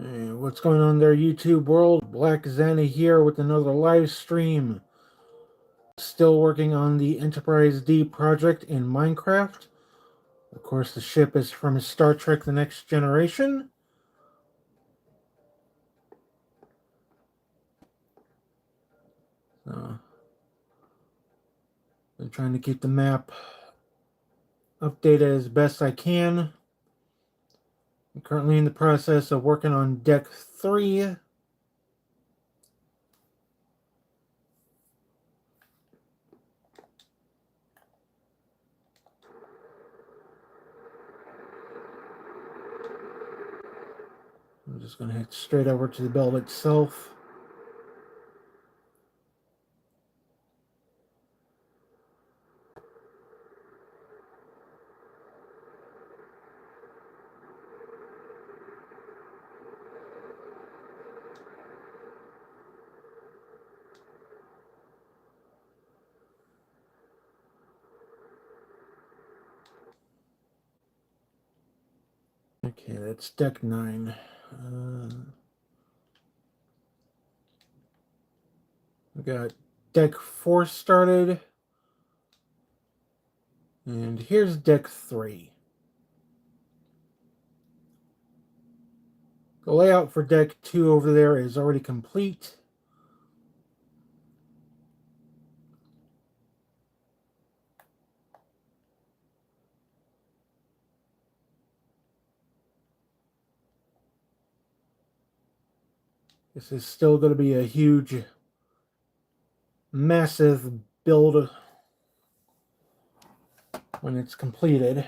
Hey, what's going on there, YouTube world? Black Xana here with another live stream. Still working on the Enterprise D project in Minecraft. Of course, the ship is from Star Trek The Next Generation. I'm trying to keep the map updated as best I can. I'm currently in the process of working on Deck 3. I'm just going to head straight over to the build itself. Okay, that's Deck 9. We got Deck 4 started. And here's Deck 3. The layout for Deck 2 over there is already complete. This is still going to be a huge, massive build when it's completed.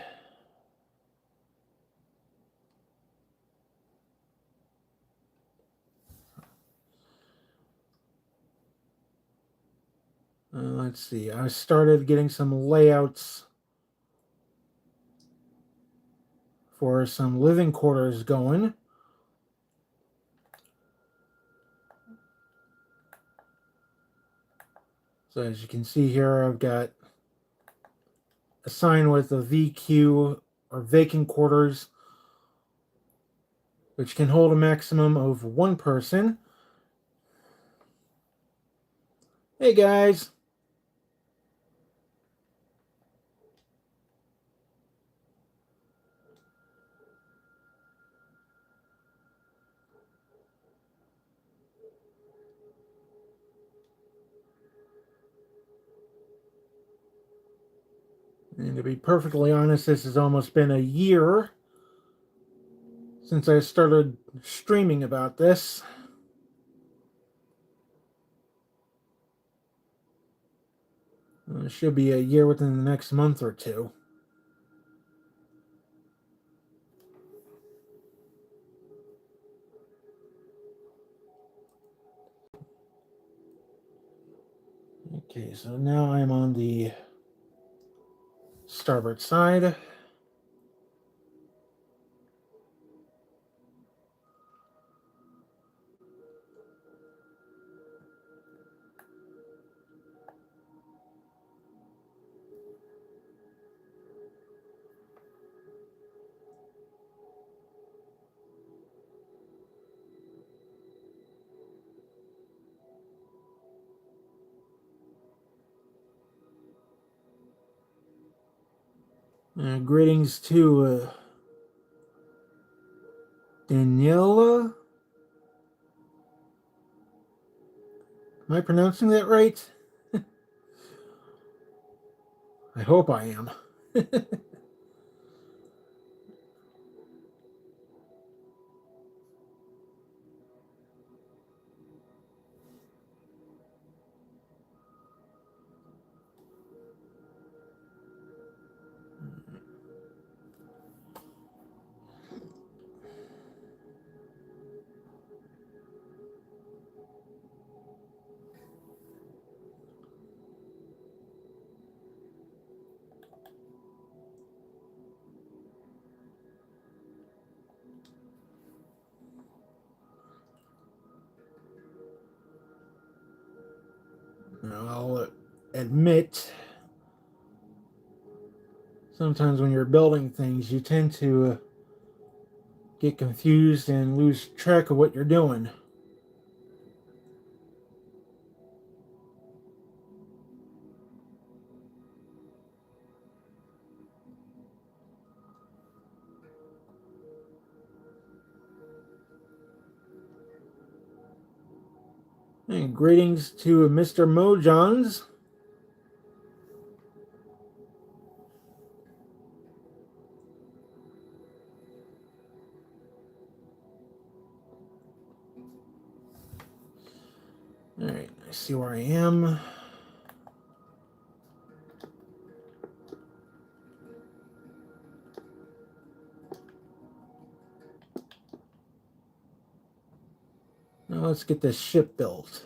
Let's see, I started getting some layouts for some living quarters going. So as you can see here, I've got a sign with a VQ, or vacant quarters, which can hold a maximum of one person. Hey guys! And to be perfectly honest, this has almost been a year since I started streaming about this. It should be a year within the next month or two. Okay, so now I'm on the starboard side. Greetings to Daniela. Am I pronouncing that right? I hope I am. I'll admit, sometimes when you're building things, you tend to get confused and lose track of what you're doing. And greetings to Mr. Mojons. Alright, I see where I am. Now let's get this ship built.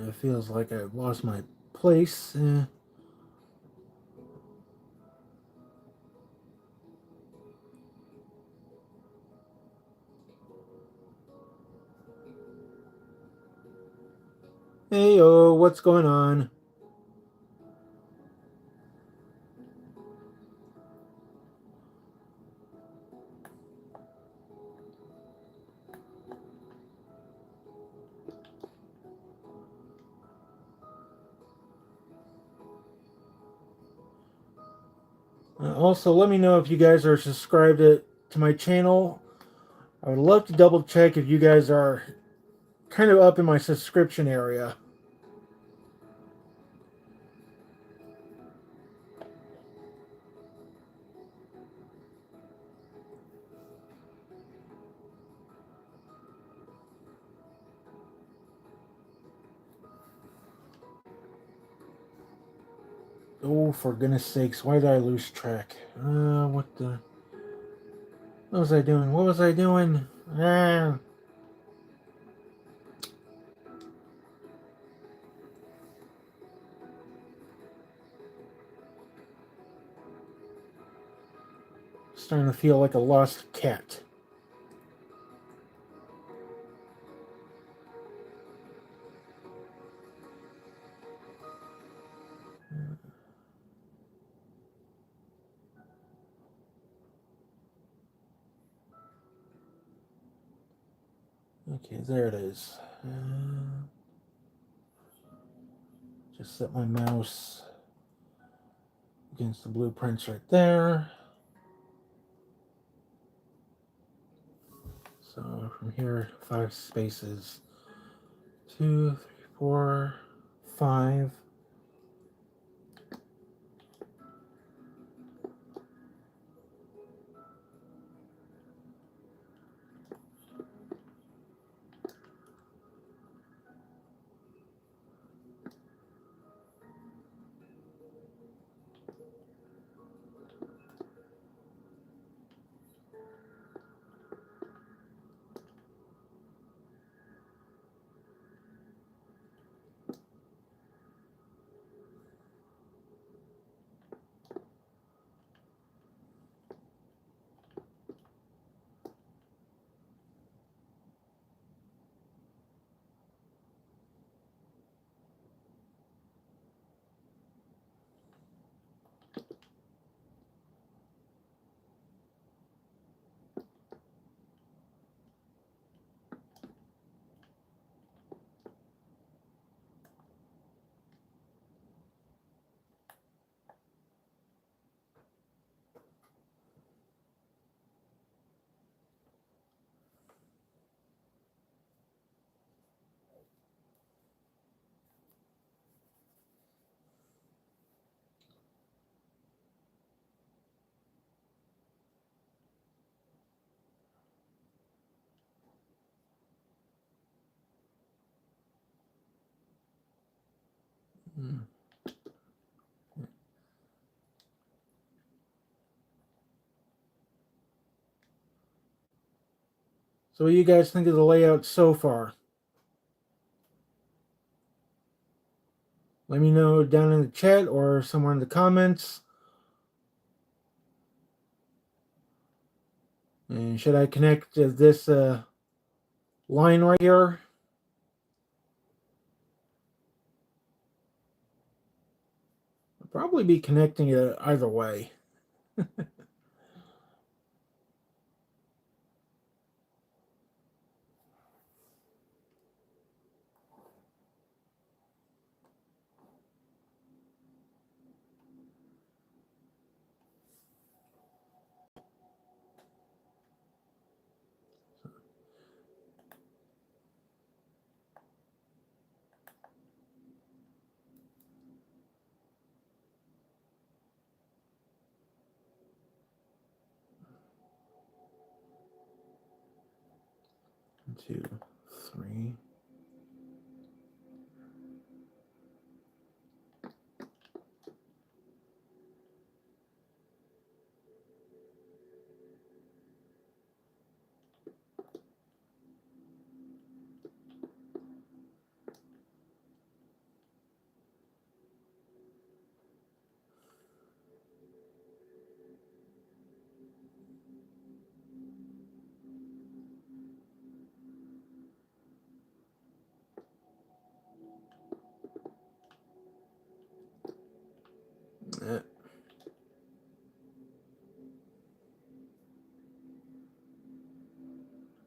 It feels like I've lost my place. Hey, oh, what's going on? Also, let me know if you guys are subscribed to my channel. I would love to double check if you guys are kind of up in my subscription area. Oh, for goodness sakes, why did I lose track? What the... What was I doing? What was I doing? Ah. Starting to feel like a lost cat. Okay, there it is. Just set my mouse against the blueprints right there. So from here, 5 spaces. 2, 3, 4, 5. Hmm. So what do you guys think of the layout so far? Let me know down in the chat or somewhere in the comments. And should I connect this line right here? I'll probably be connecting it either way. One, two, three. Uh,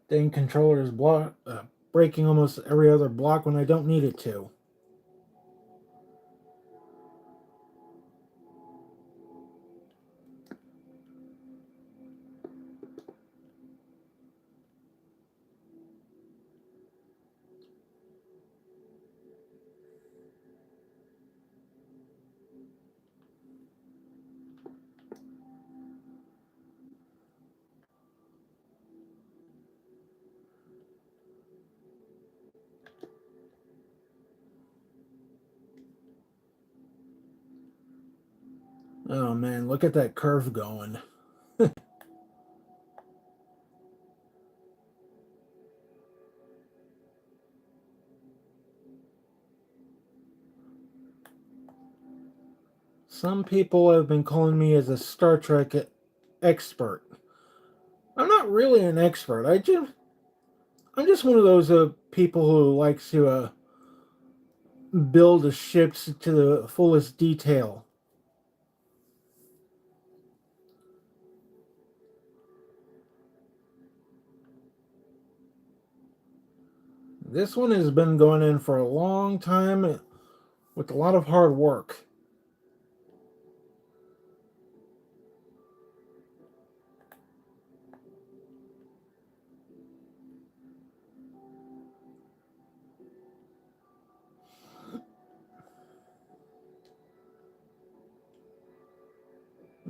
Dang controller is breaking almost every other block when I don't need it to. Oh man, look at that curve going. Some people have been calling me as a Star Trek expert. I'm not really an expert. I'm just one of those people who likes to build the ships to the fullest detail. This one has been going in for a long time with a lot of hard work.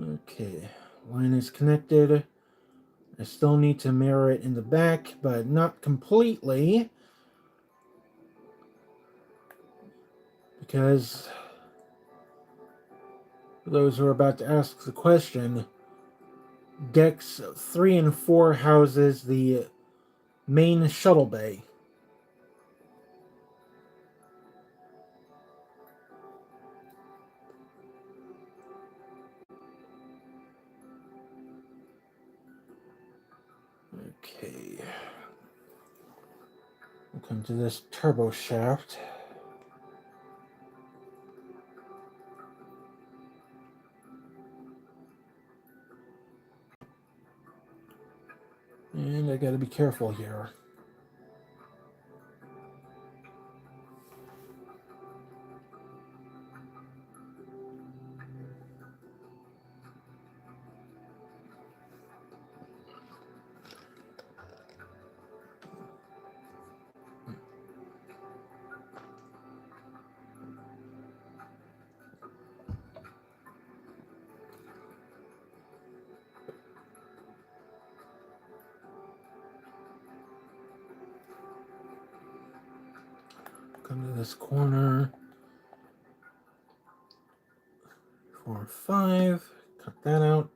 Okay, line is connected. I still need to mirror it in the back, but not completely. Because for those who are about to ask the question, decks 3 and 4 houses the main shuttle bay. Okay. We'll come to this turbo shaft. And I gotta be careful here. Come to this corner. 4, 5. Cut that out.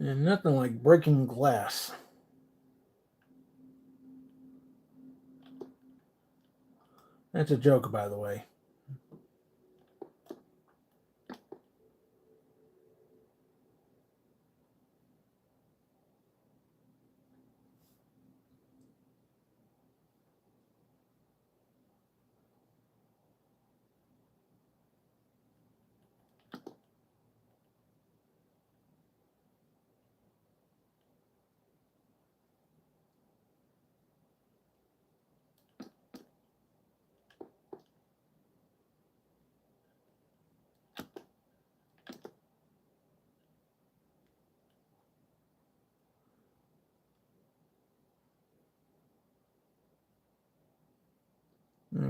And nothing like breaking glass. That's a joke, by the way.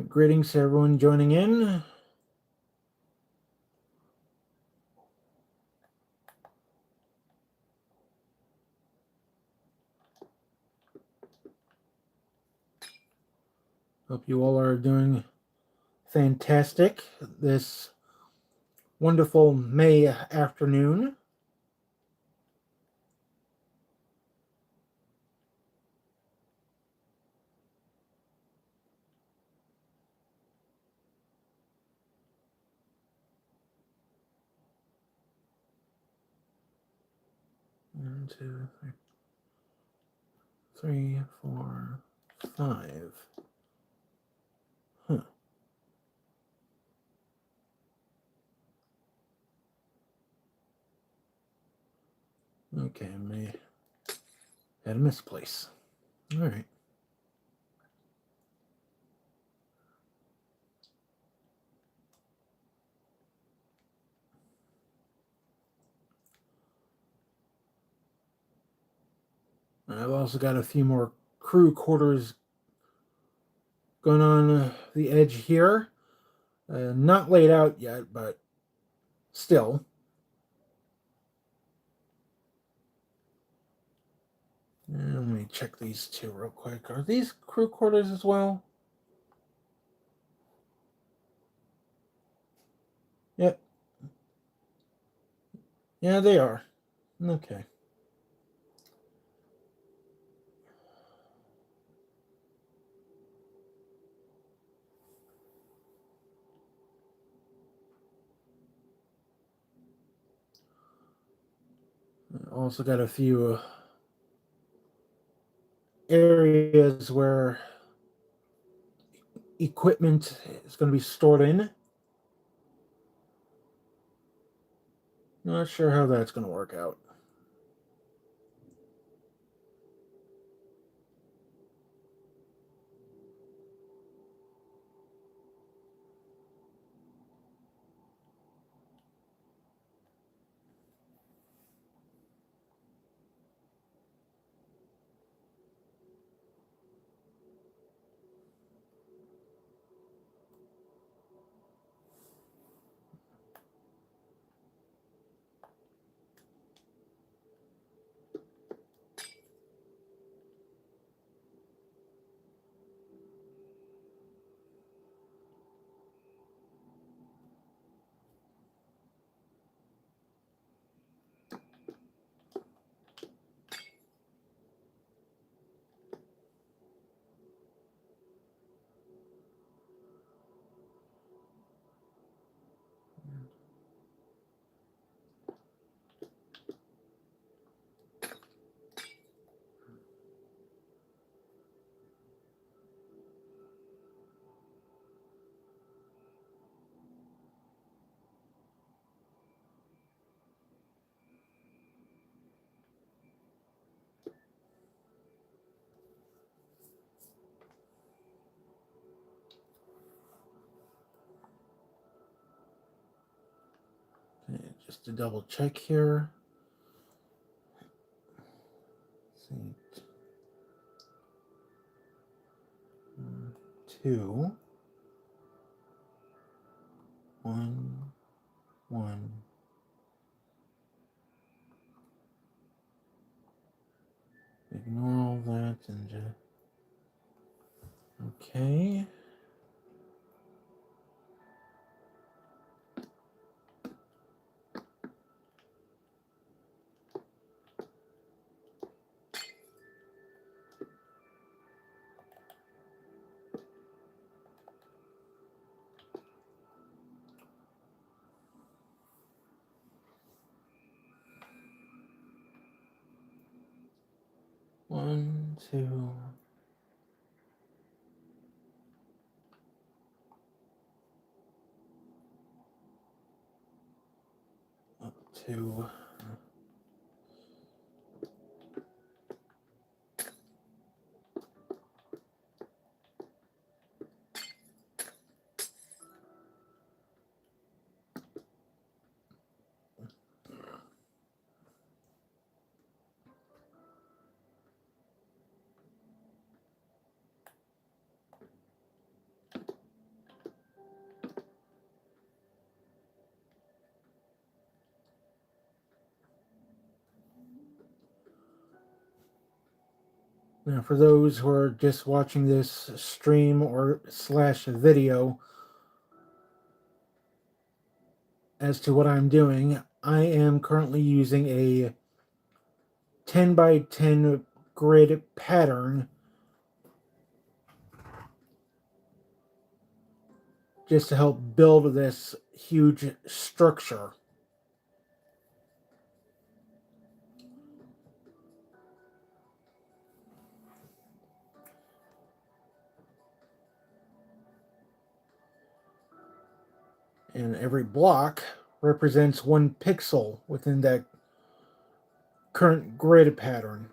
Greetings to everyone joining in. Hope you all are doing fantastic this wonderful May afternoon. One, two, three, 4, 5. Huh. Okay, I may had a misplace. All right. I've also got a few more crew quarters going on the edge here. Not laid out yet, but still. And let me check these two real quick. Are these crew quarters as well? Yep. Yeah, they are. Okay. Also got a few areas where equipment is going to be stored in. Not sure how that's going to work out. Okay, just to double check here. see. 2, 1, 1. Ignore all that and just... Okay. One, two. Up to... Now, for those who are just watching this stream or slash video, as to what I'm doing, I am currently using a 10 by 10 grid pattern just to help build this huge structure. And every block represents 1 pixel within that current grid pattern.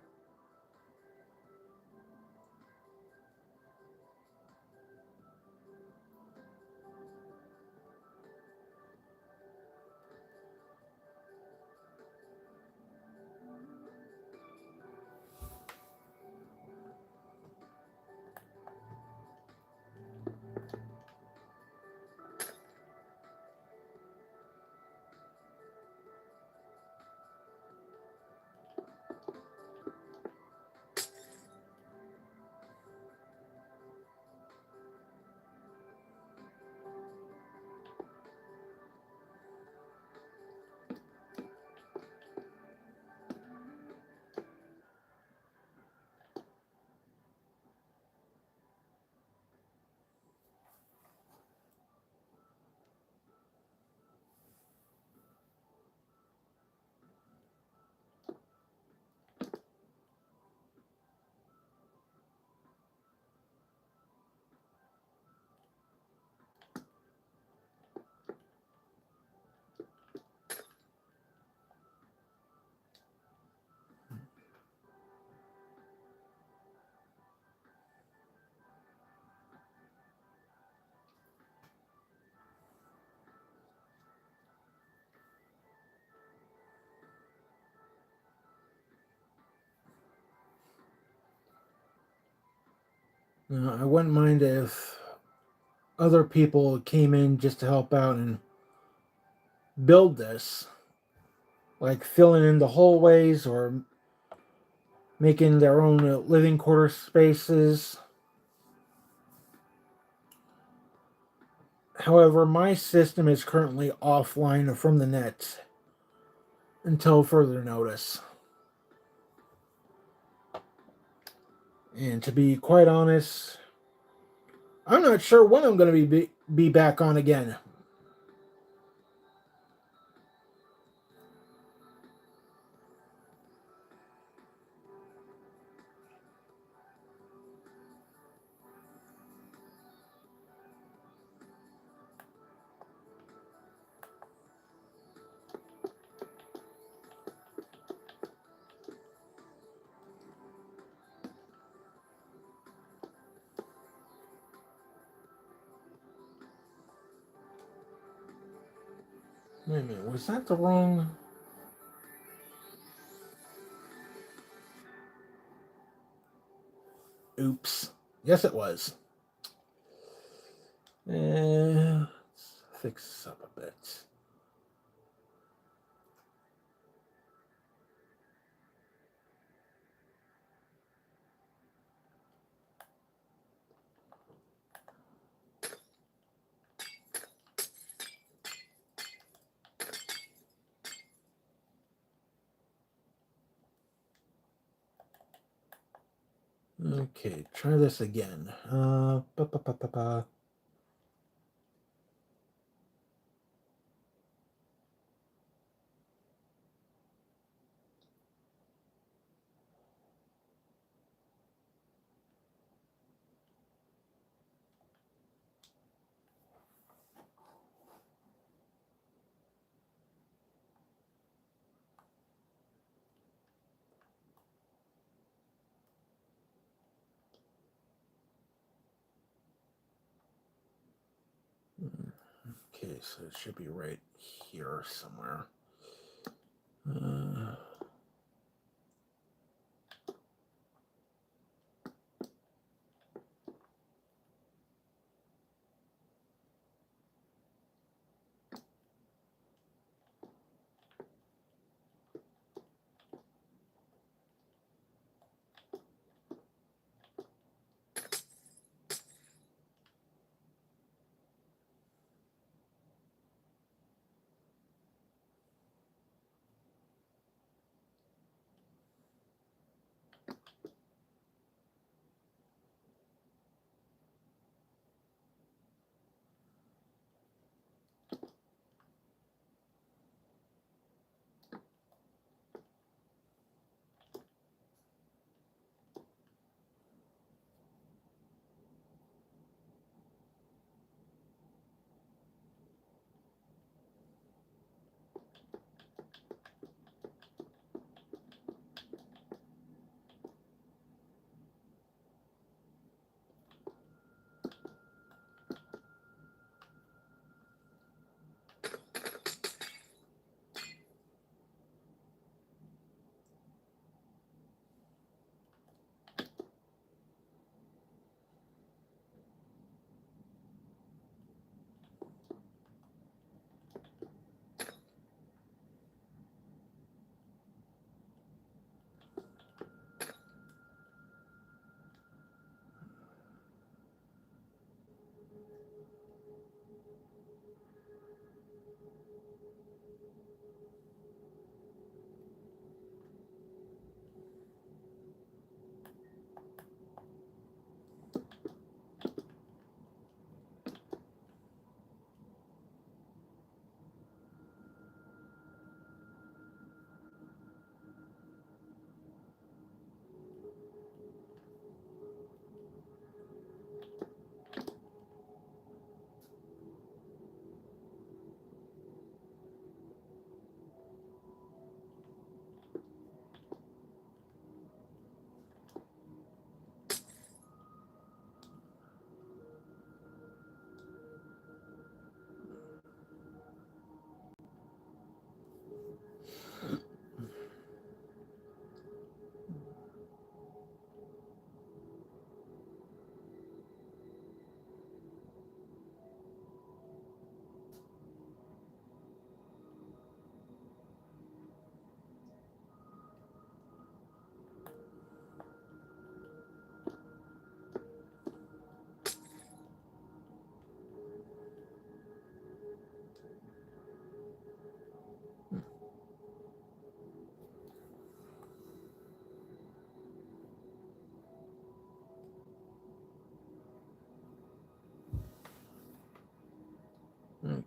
Now, I wouldn't mind if other people came in just to help out and build this, like filling in the hallways or making their own living quarter spaces. However, my system is currently offline from the net until further notice. And to be quite honest, I'm not sure when I'm going to be back on again. Wait a minute, was that the wrong... Oops. Yes, it was. Let's fix this up a bit. Okay, try this again. Okay, so it should be right here somewhere.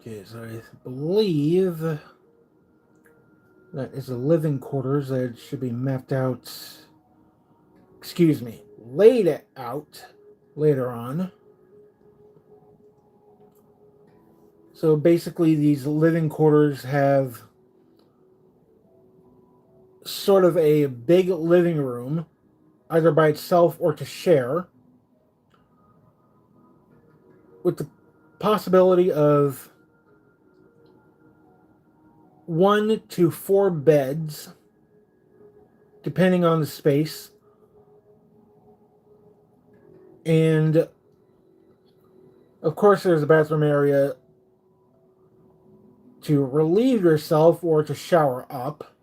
Okay, so I believe that is the living quarters that should be mapped out. Excuse me, laid out later on. So basically, these living quarters have sort of a big living room, either by itself or to share, with the possibility of 1 to 4 beds, depending on the space. And of course, there's a bathroom area to relieve yourself or to shower up.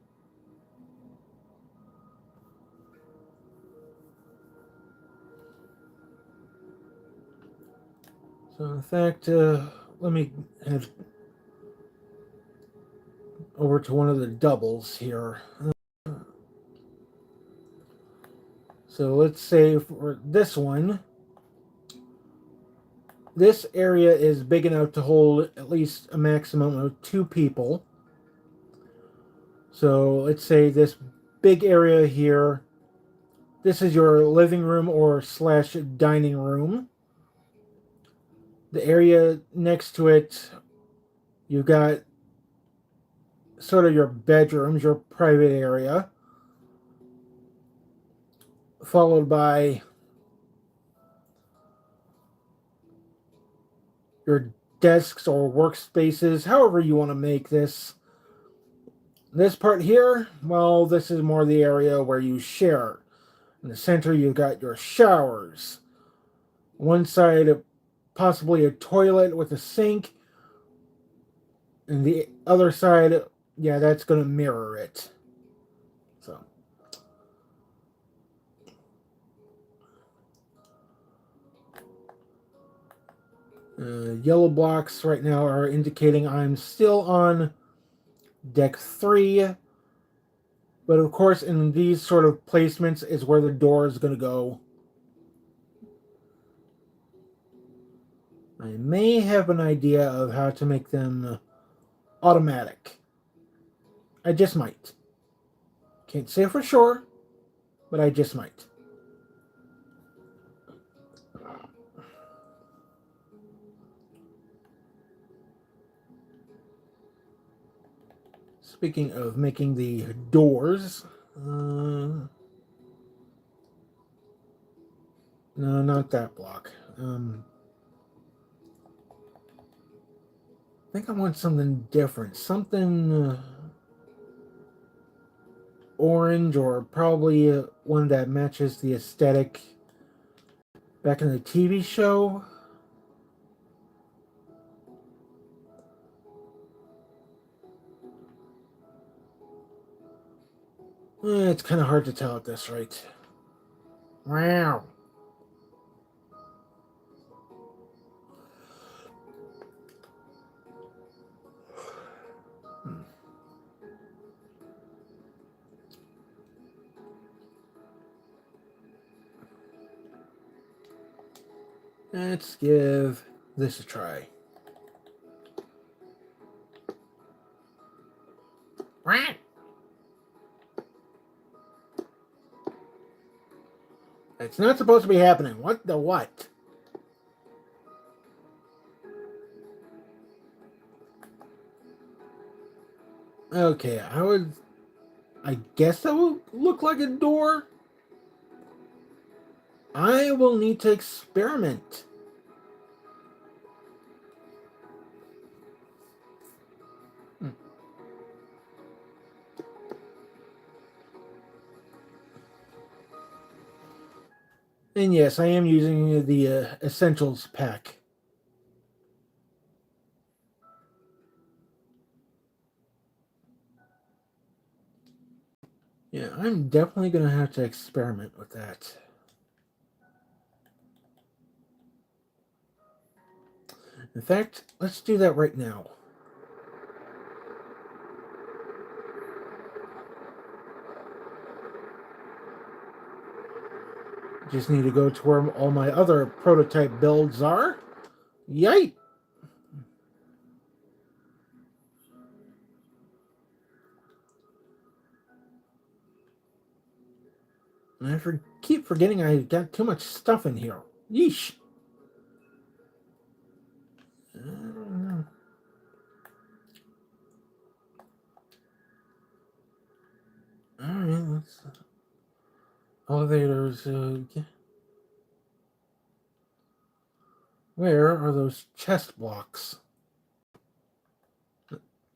So, in fact, let me head over to one of the doubles here. So, let's say for this one, this area is big enough to hold at least a maximum of 2 people. So, let's say this big area here, this is your living room or slash dining room. The area next to it, you've got sort of your bedrooms, your private area, followed by your desks or workspaces, however you want to make this. This part here, well, this is more the area where you share. In the center, you've got your showers. One side, possibly a toilet with a sink. And the other side, yeah, that's going to mirror it. So. Yellow blocks right now are indicating I'm still on deck 3. But of course, in these sort of placements is where the door is going to go. I may have an idea of how to make them automatic. I just might. Can't say for sure, but I just might. Speaking of making the doors, no, not that block. I think I want something different. Something orange, or probably one that matches the aesthetic back in the TV show. It's kind of hard to tell at this rate. Wow. Let's give this a try. It's not supposed to be happening. What the what? Okay, I guess that will look like a door. I will need to experiment. And yes, I am using the Essentials pack. Yeah, I'm definitely going to have to experiment with that. In fact, let's do that right now. Just need to go to where all my other prototype builds are. Yay! I keep forgetting I got too much stuff in here. Yeesh. Alright, let's... Elevators, where are those chest blocks?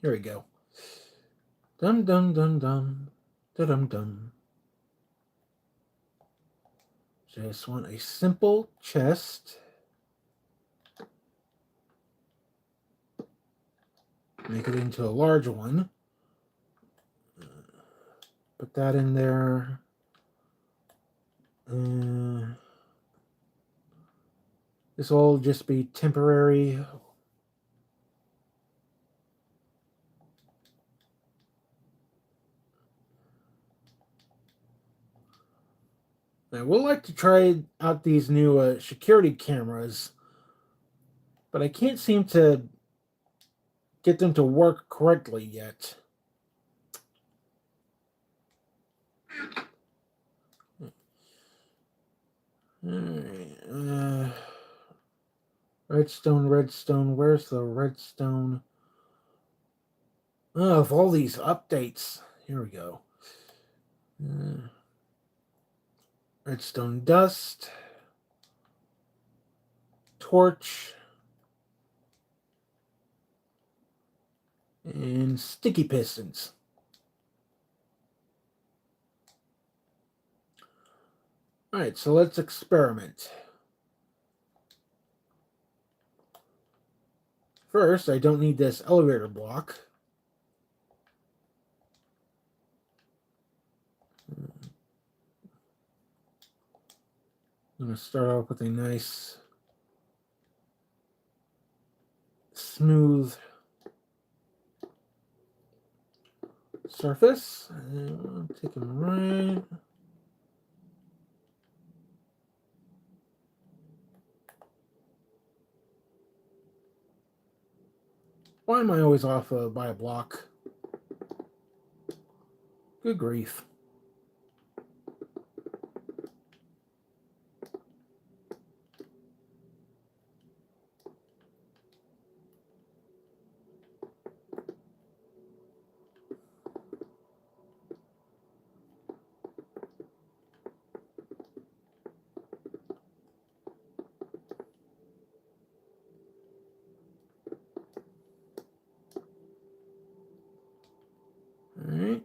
Here we go. Dum dum dum dum. Da dum dum. Just want a simple chest. Make it into a large one. Put that in there. This will just be temporary. I would like to try out these new security cameras, but I can't seem to get them to work correctly yet. Alright, redstone. Where's the redstone? Oh, of all these updates. Here we go. Redstone dust. Torch. And sticky pistons. Alright, so let's experiment. First, I don't need this elevator block. I'm going to start off with a nice, smooth surface. And take them right. Why am I always off by a block? Good grief. Alright.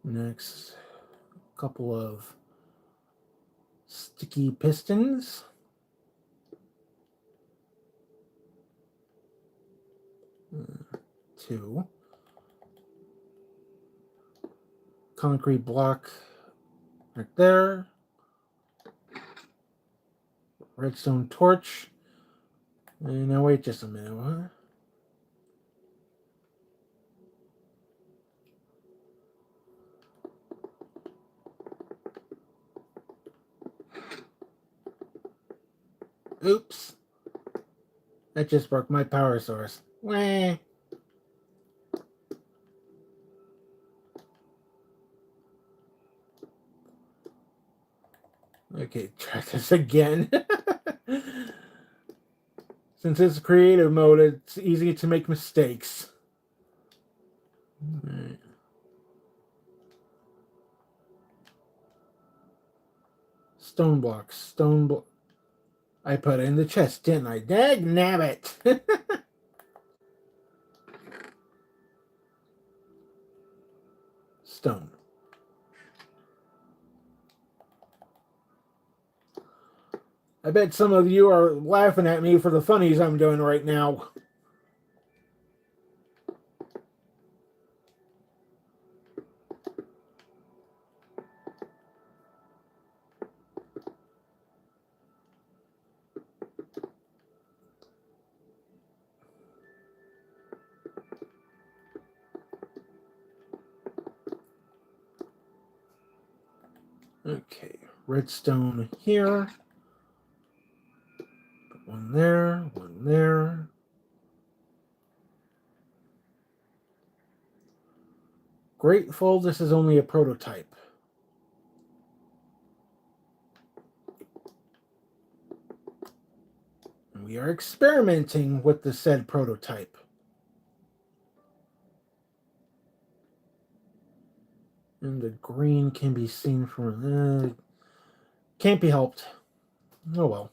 Next, a couple of sticky pistons. Two. Concrete block right there. Redstone torch. And now wait just a minute. What? Oops. That just broke my power source. Wah. Okay, try this again. Since it's creative mode, it's easy to make mistakes. Right. Stone blocks. I put it in the chest, didn't I? Dag nabbit! Stone. I bet some of you are laughing at me for the funnies I'm doing right now. Okay, redstone here. Put one there, one there. Grateful this is only a prototype. We are experimenting with the said prototype. And the green can be seen from... can't be helped. Oh well.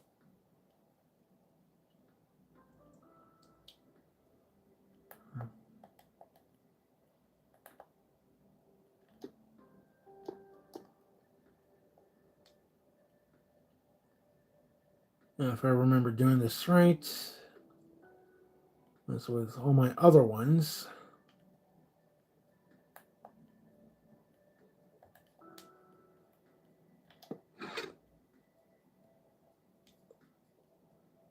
Now, if I remember doing this right, this was all my other ones.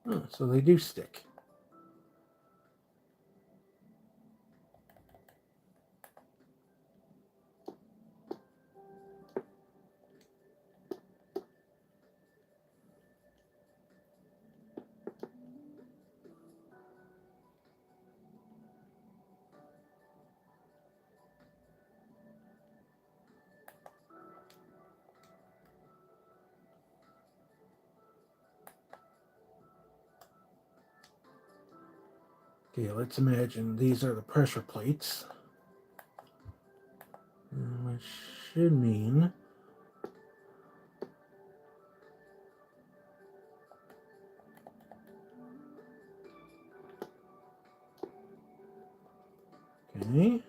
Oh, so they do stick. Okay, let's imagine these are the pressure plates. Which should mean... Okay.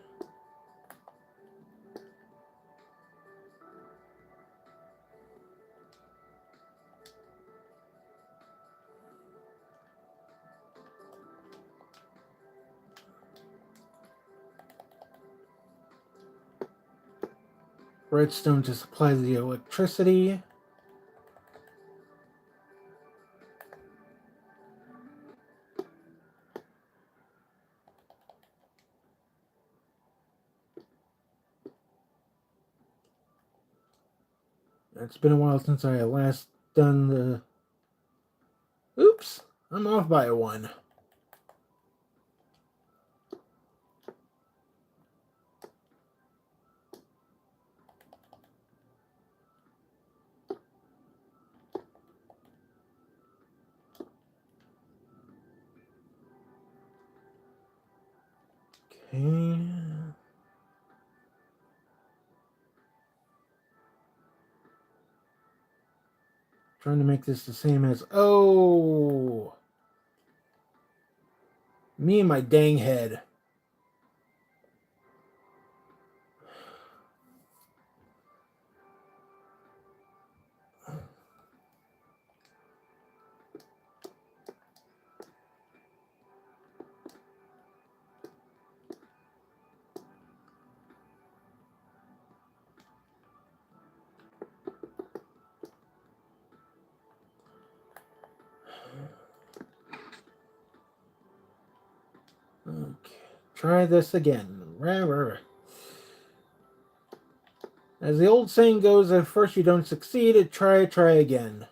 Redstone to supply the electricity. It's been a while since I last done the... Oops! I'm off by one. Okay. Trying to make this the same as... Oh! Me and my dang head. Okay. Try this again. As the old saying goes, at first you don't succeed, try again.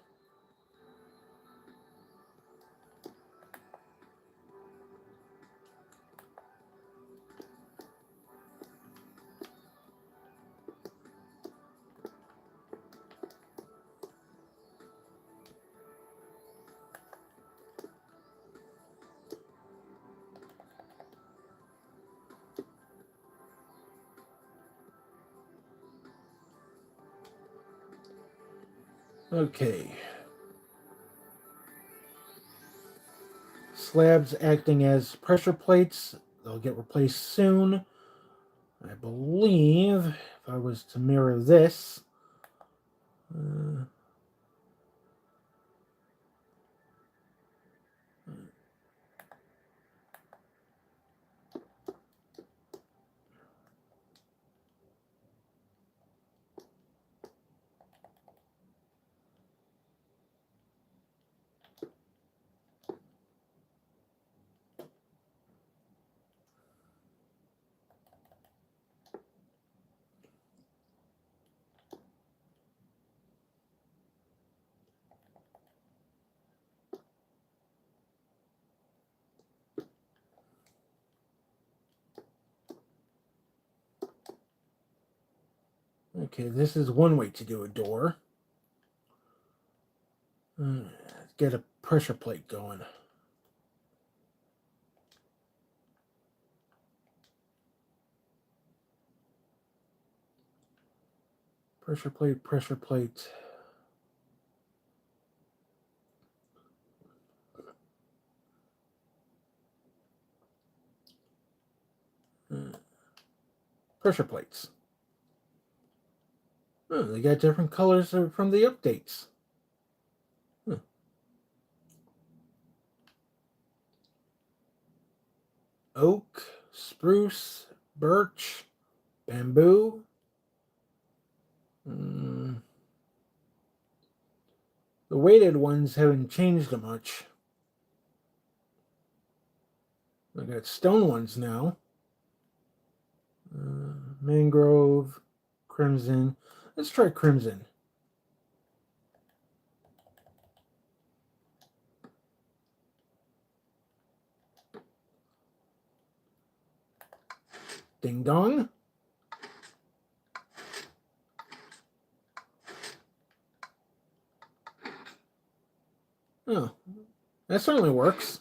Okay. Slabs acting as pressure plates. They'll get replaced soon. I believe if I was to mirror this... Okay, this is one way to do a door. Get a pressure plate going. Pressure plate, pressure plate. Pressure plates. Oh, they got different colors from the updates. Huh. oak, spruce, birch, bamboo. The weighted ones haven't changed much. I got stone ones now. Mangrove, crimson. Let's try crimson. Ding dong. Oh, that certainly works.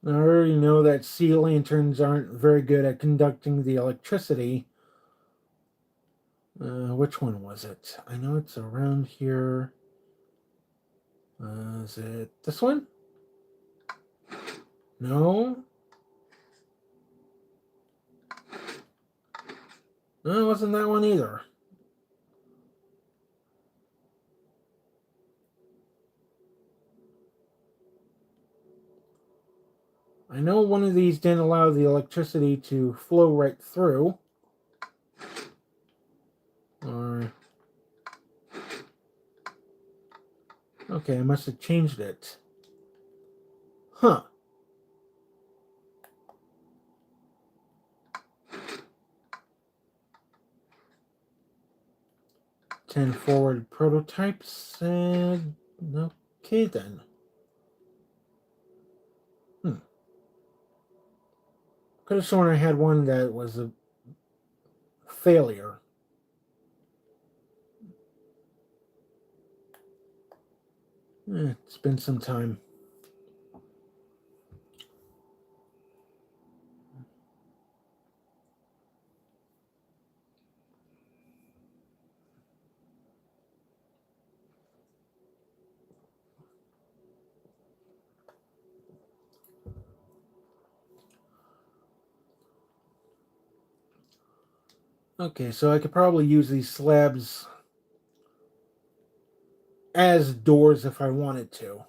I already know that sea lanterns aren't very good at conducting the electricity. Which one was it? I know it's around here. Is it this one? No? No, it wasn't that one either. I know one of these didn't allow the electricity to flow right through. Or... okay, I must have changed it. Huh. 10 forward prototypes, and okay then. Could have sworn I had one that was a failure. It's been some time. Okay, so I could probably use these slabs as doors if I wanted to.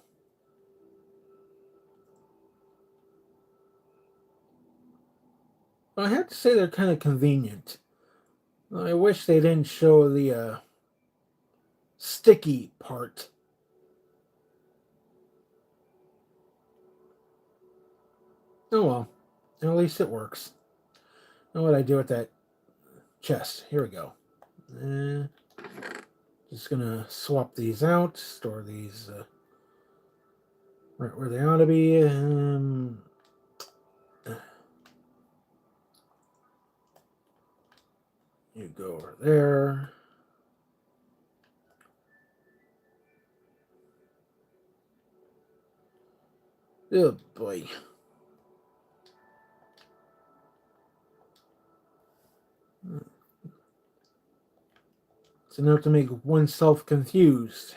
I have to say they're kind of convenient. I wish they didn't show the sticky part. Oh well, at least it works. Now what I do with that chest? Here we go. Just gonna swap these out, store these right where they ought to be. You go over there. Oh boy. It's enough to make oneself confused.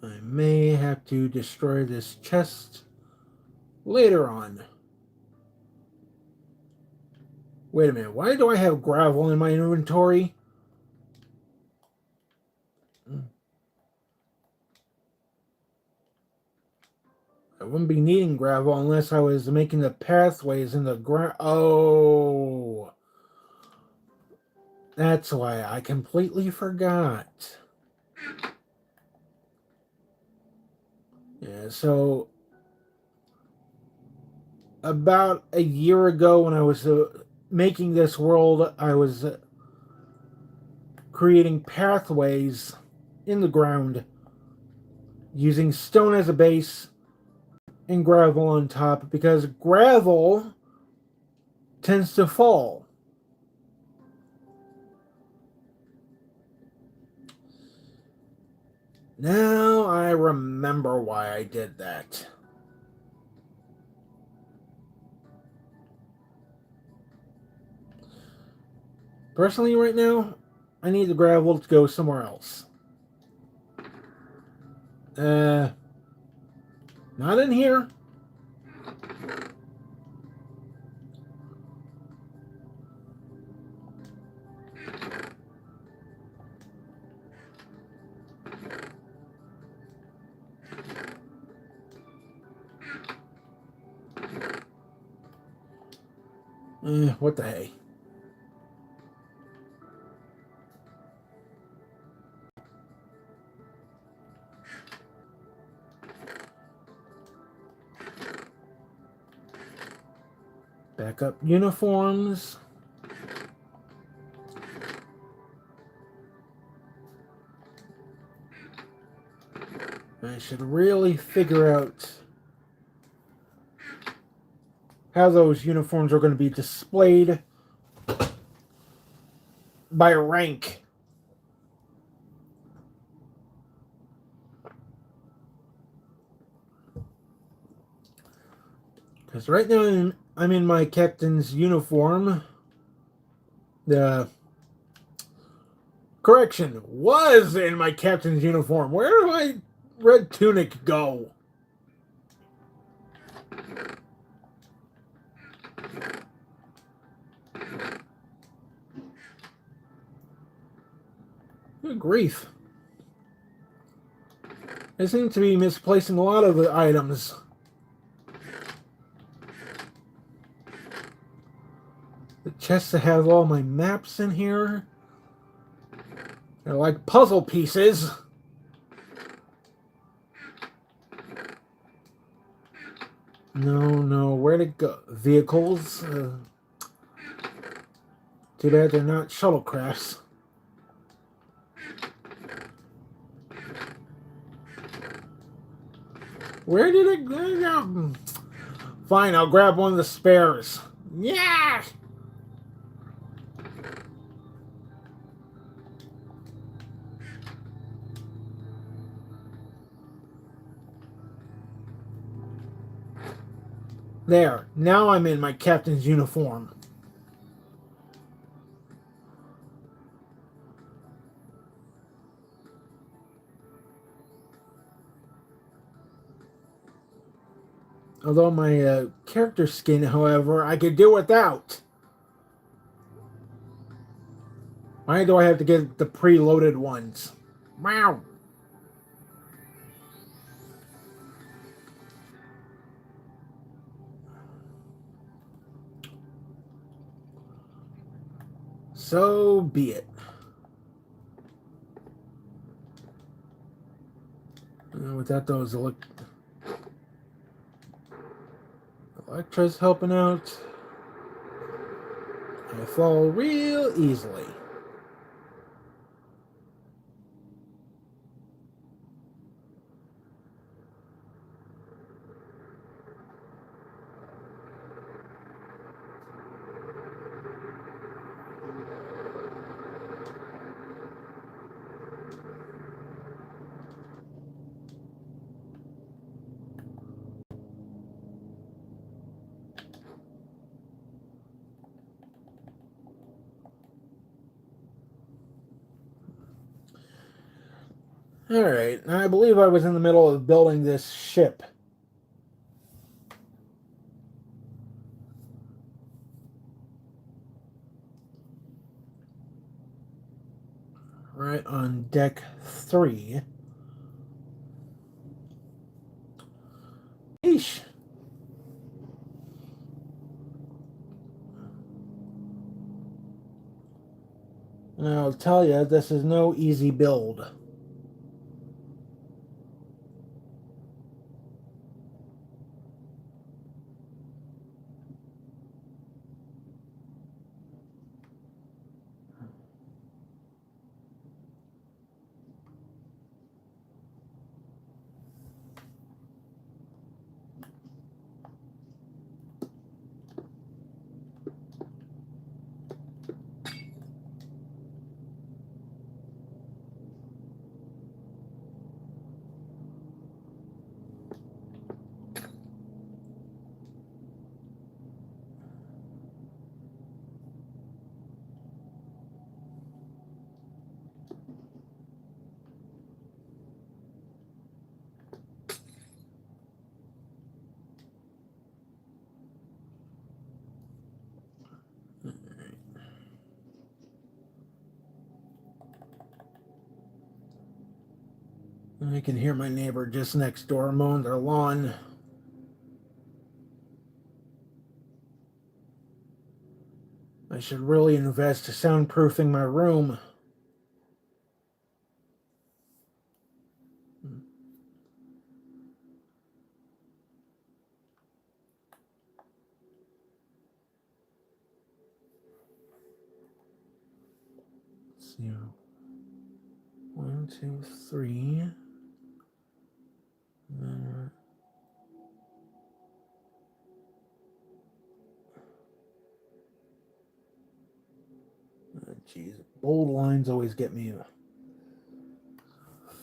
I may have to destroy this chest later on. Wait a minute, why do I have gravel in my inventory? I wouldn't be needing gravel unless I was making the pathways in the ground. Oh, that's why I completely forgot. Yeah, so about a year ago when I was making this world, I was creating pathways in the ground using stone as a base and gravel on top because gravel tends to fall. Now I remember why I did that. Personally, right now, I need the gravel to go somewhere else. Not in here. What the hey? Backup uniforms. I should really figure out how those uniforms are going to be displayed by rank. Because right now I'm in my captain's uniform. The correction was in my captain's uniform. Where did my red tunic go? Good grief. I seem to be misplacing a lot of the items. The chest that has all my maps in here. They're like puzzle pieces. No, where'd it go? Vehicles. Too bad they're not shuttlecrafts. Where did it go? Fine, I'll grab one of the spares. Yeah! There, now I'm in my captain's uniform. Although my character skin, however, I could do without. Why do I have to get the preloaded ones? Wow. So be it. Without those Electra's helping out. I fall real easily. Alright, I believe I was in the middle of building this ship. Right on deck 3. Eesh. And I'll tell you, this is no easy build. I can hear my neighbor just next door mowing their lawn. I should really invest in soundproofing my room. Let's see. 1, 2, 3. Jeez, bold lines always get me.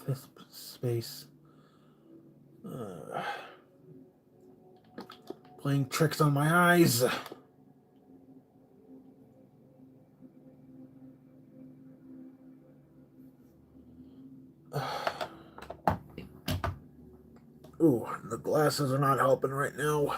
Fifth space. Playing tricks on my eyes. Ooh, the glasses are not helping right now.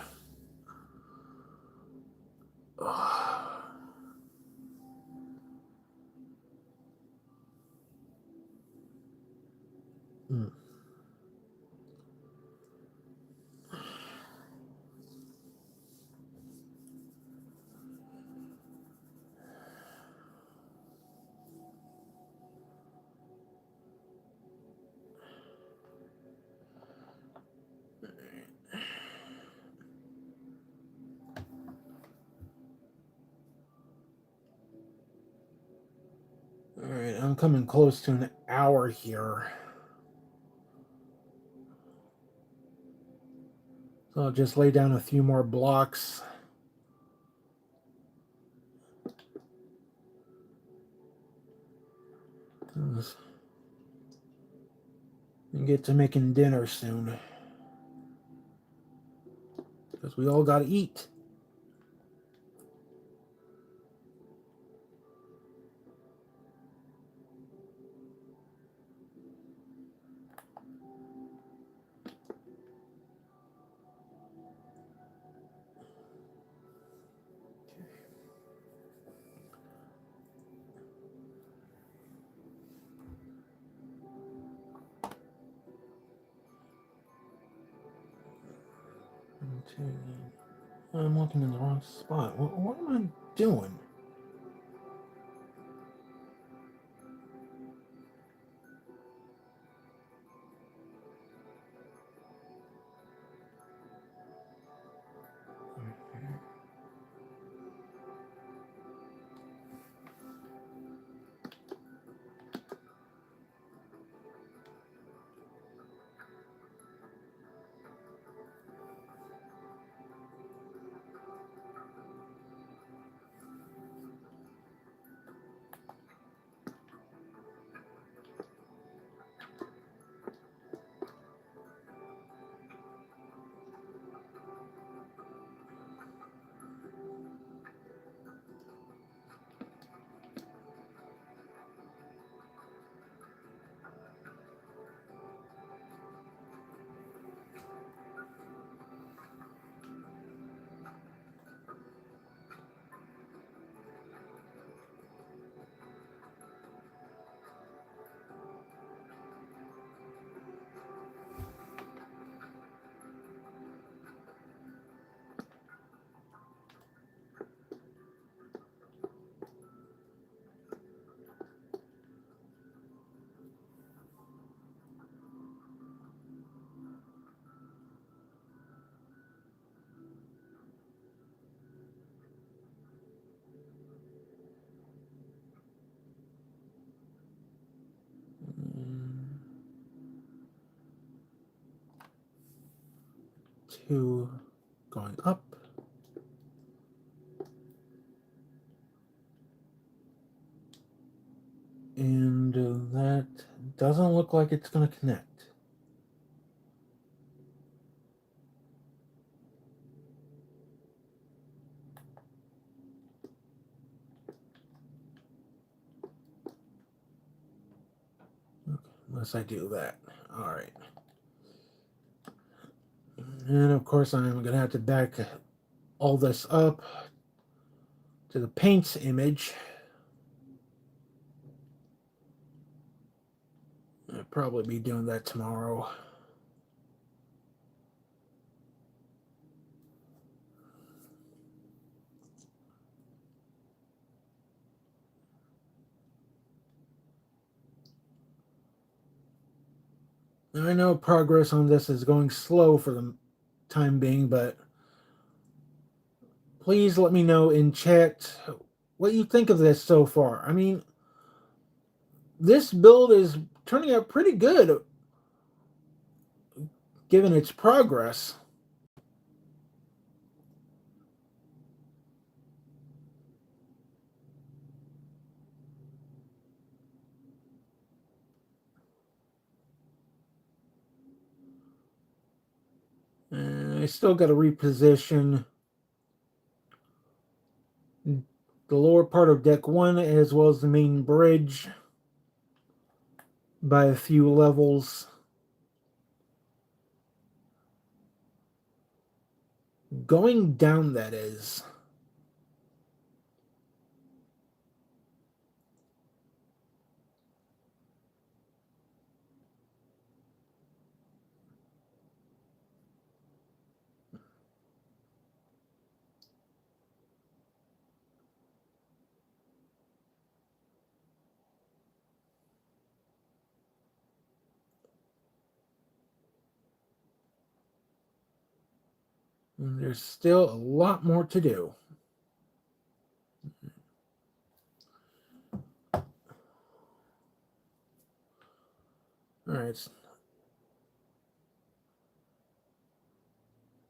Alright, I'm coming close to an hour here. So I'll just lay down a few more blocks. And get to making dinner soon. Because we all gotta eat. I'm looking in the wrong spot. What am I doing? Two going up. And that doesn't look like it's going to connect. Okay, unless I do that. Alright. And of course I'm going to have to back all this up to the paints image. probably be doing that tomorrow. I know progress on this is going slow for the time being, but please let me know in chat what you think of this so far. I mean, this build is turning out pretty good given its progress. I still got to reposition the lower part of deck 1 as well as the main bridge by a few levels. Going down, that is. And there's still a lot more to do. Alright.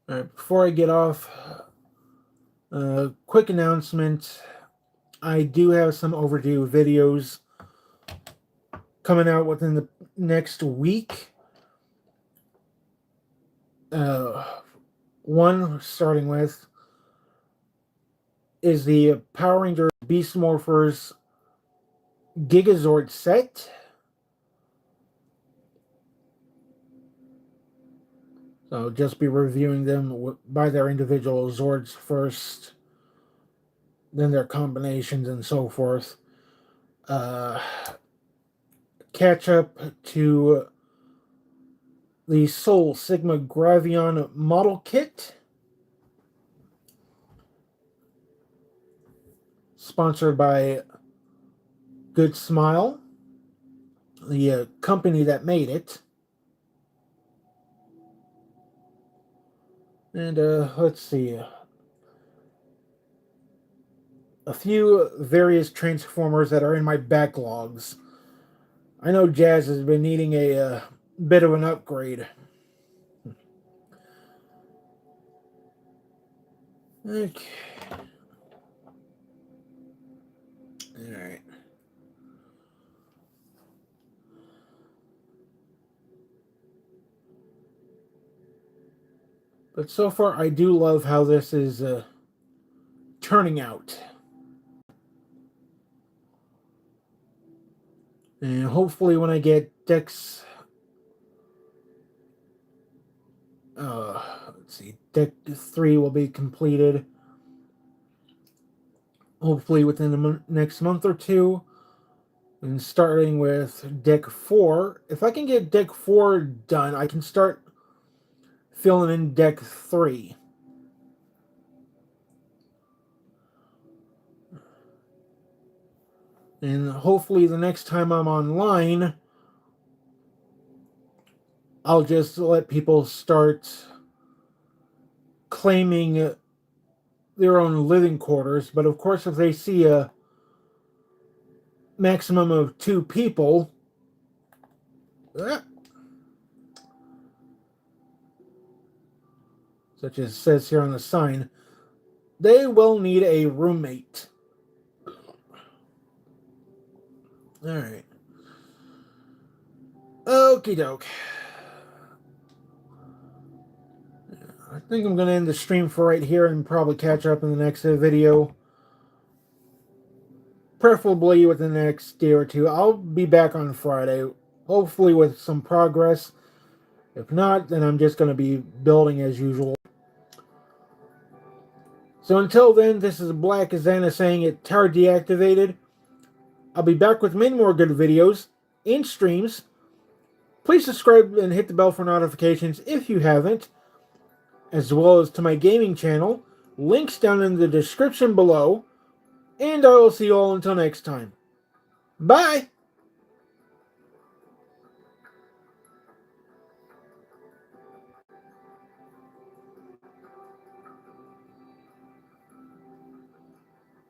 Alright, before I get off, quick announcement. I do have some overdue videos coming out within the next week. One, starting with, is the Power Rangers Beast Morphers Gigazord set. So I'll just be reviewing them by their individual Zords first, then their combinations and so forth. Catch up to the Soul Sigma Gravion model kit, sponsored by Good Smile, the company that made it. And let's see. A few various Transformers that are in my backlogs. I know Jazz has been needing a bit of an upgrade. Okay. Alright. But so far, I do love how this is turning out. And hopefully when I get decks... let's see, deck 3 will be completed. Hopefully within the next month or two. And starting with deck 4. If I can get deck 4 done, I can start filling in deck 3. And hopefully the next time I'm online, I'll just let people start claiming their own living quarters. But of course, if they see a maximum of 2 people, such as says here on the sign, they will need a roommate. Alright. Okie doke. I think I'm going to end the stream for right here and probably catch up in the next video. Preferably within the next day or two. I'll be back on Friday, hopefully with some progress. If not, then I'm just going to be building as usual. So until then, this is Black Xana saying it tower deactivated. I'll be back with many more good videos and streams Please subscribe and hit the bell for notifications if you haven't, as well as to my gaming channel. Links down in the description below. And I will see you all until next time. Bye!